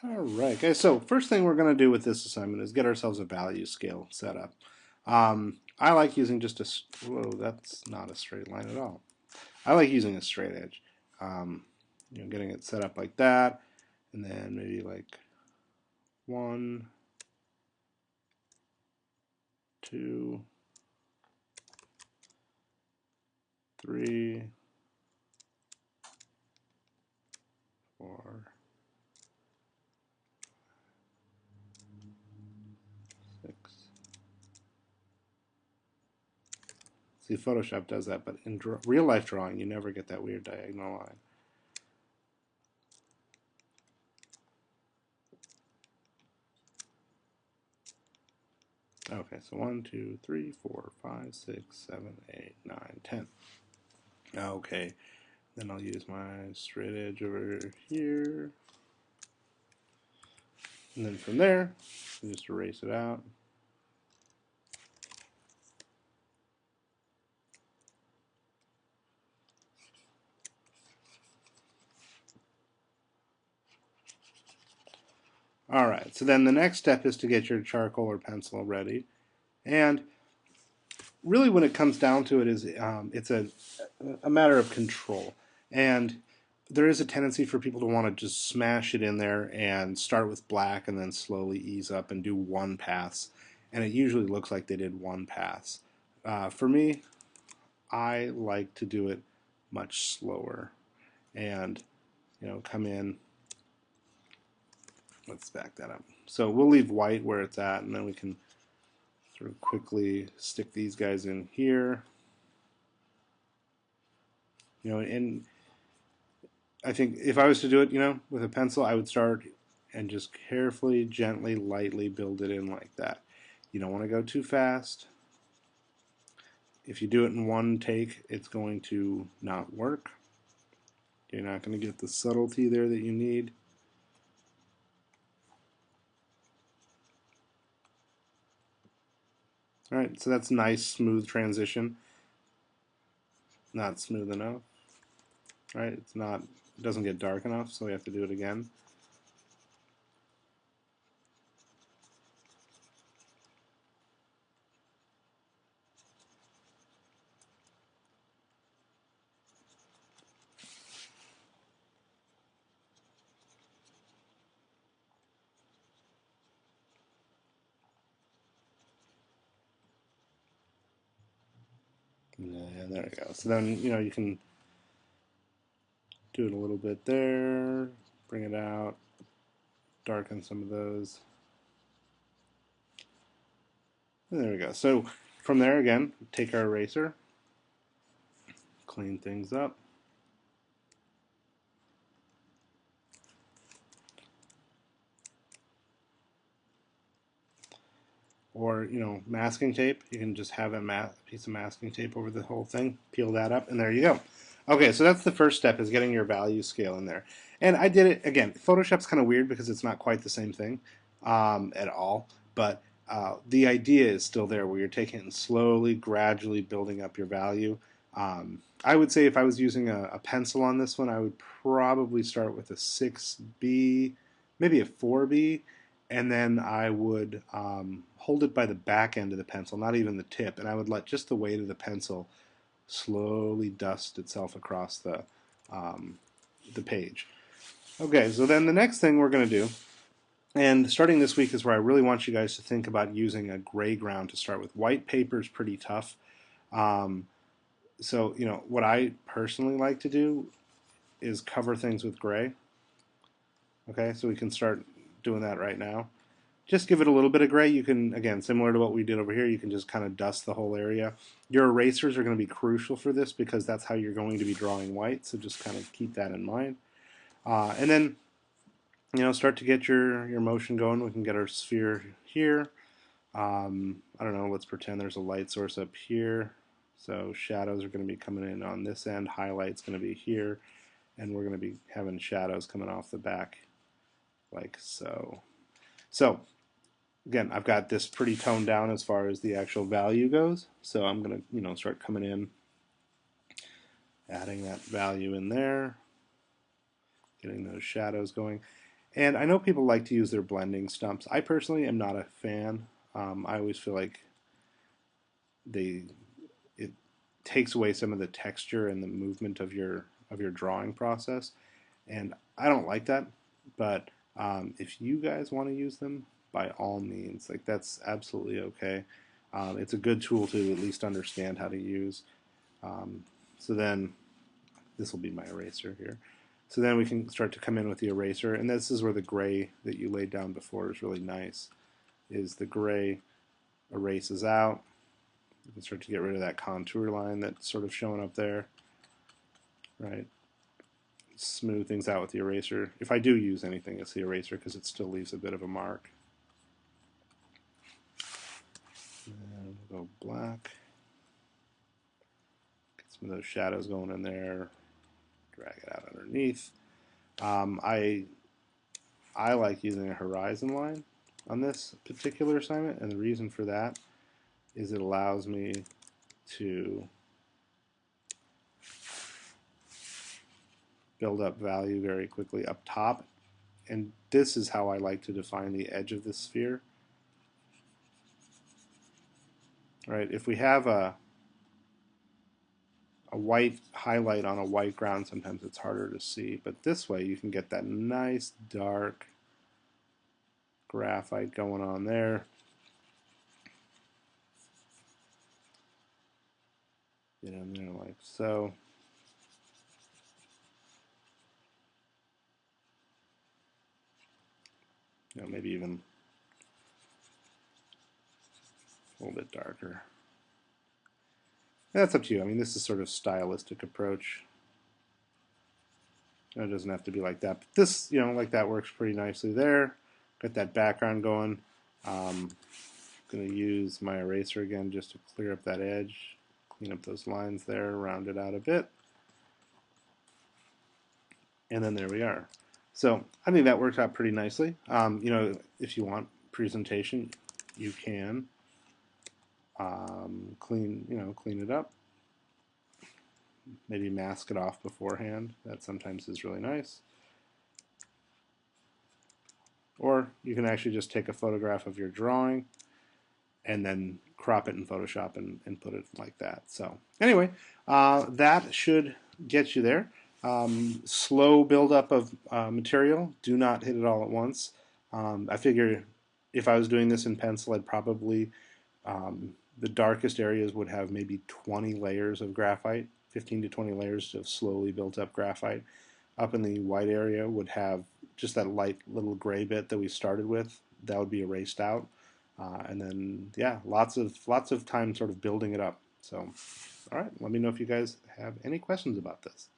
Alright guys, so first thing we're going to do with this assignment is get ourselves a value scale set up. I like using just whoa, that's not a straight line at all. I like using a straight edge. Getting it set up like that, and then maybe like 1, 2, 3, 4, 6. See, Photoshop does that, but in real life drawing, you never get that weird diagonal line. Okay, so 1, 2, 3, 4, 5, 6, 7, 8, 9, 10. Okay, then I'll use my straight edge over here. And then from there, just erase it out. Alright, so then the next step is to get your charcoal or pencil ready. And really when it comes down to it is it's a matter of control. And there is a tendency for people to want to just smash it in there and start with black and then slowly ease up and do one pass. And it usually looks like they did one pass. For me, I like to do it much slower and come in. Let's back that up. So we'll leave white where it's at, and then we can sort of quickly stick these guys in here. And I think if I was to do it, with a pencil, I would start and just carefully, gently, lightly build it in like that. You don't want to go too fast. If you do it in one take, it's going to not work. You're not going to get the subtlety there that you need. Alright, so that's nice, smooth transition. Not smooth enough. Right? It doesn't get dark enough, so we have to do it again. And there we go. So then, you can do it a little bit there, bring it out, darken some of those. And there we go. So from there, again, take our eraser, clean things up. Or, masking tape. You can just have a piece of masking tape over the whole thing, peel that up, and there you go. Okay, so that's the first step, is getting your value scale in there. And I did it, again, Photoshop's kind of weird because it's not quite the same thing at all, but the idea is still there, where you're taking it and slowly, gradually building up your value. I would say if I was using a pencil on this one, I would probably start with a 6B, maybe a 4B, and then I would hold it by the back end of the pencil, not even the tip, and I would let just the weight of the pencil slowly dust itself across the page. Okay, so then the next thing we're going to do, and starting this week is where I really want you guys to think about using a gray ground to start with. White paper is pretty tough. So, what I personally like to do is cover things with gray. Okay, so we can start doing that right now. Just give it a little bit of gray. You can, again, similar to what we did over here, you can just kind of dust the whole area. Your erasers are going to be crucial for this because that's how you're going to be drawing white, so just kind of keep that in mind. And then, start to get your motion going. We can get our sphere here. I don't know, let's pretend there's a light source up here. So shadows are going to be coming in on this end, highlight's going to be here, and we're going to be having shadows coming off the back like so. So again, I've got this pretty toned down as far as the actual value goes, so I'm going to start coming in, adding that value in there, getting those shadows going. And I know people like to use their blending stumps. I personally am not a fan. I always feel like they it takes away some of the texture and the movement of your drawing process, and I don't like that. But if you guys want to use them, by all means, like that's absolutely okay. It's a good tool to at least understand how to use. Um, so then this will be my eraser here. So then we can start to come in with the eraser, and this is where the gray that you laid down before is really nice. Is the gray erases out. You can start to get rid of that contour line that's sort of showing up there, right? Smooth things out with the eraser. If I do use anything, it's the eraser because it still leaves a bit of a mark. And we'll go black. Get some of those shadows going in there. Drag it out underneath. I like using a horizon line on this particular assignment, and the reason for that is it allows me to build up value very quickly up top, and this is how I like to define the edge of the sphere. Right, if we have a white highlight on a white ground, sometimes it's harder to see, but this way you can get that nice dark graphite going on there. Get in there like so. Maybe even a little bit darker. That's up to you. I mean, this is sort of stylistic approach. It doesn't have to be like that. But this, like that works pretty nicely there. Got that background going. I'm going to use my eraser again just to clear up that edge, clean up those lines there, round it out a bit. And then there we are. So I think that worked out pretty nicely. If you want presentation, you can clean it up. Maybe mask it off beforehand. That sometimes is really nice. Or you can actually just take a photograph of your drawing and then crop it in Photoshop and put it like that. So anyway, that should get you there. Slow buildup of material. Do not hit it all at once. I figure if I was doing this in pencil, I'd probably the darkest areas would have maybe 20 layers of graphite, 15 to 20 layers of slowly built up graphite. Up in the white area would have just that light little gray bit that we started with. That would be erased out. And then, yeah, lots of time sort of building it up. So, all right, let me know if you guys have any questions about this.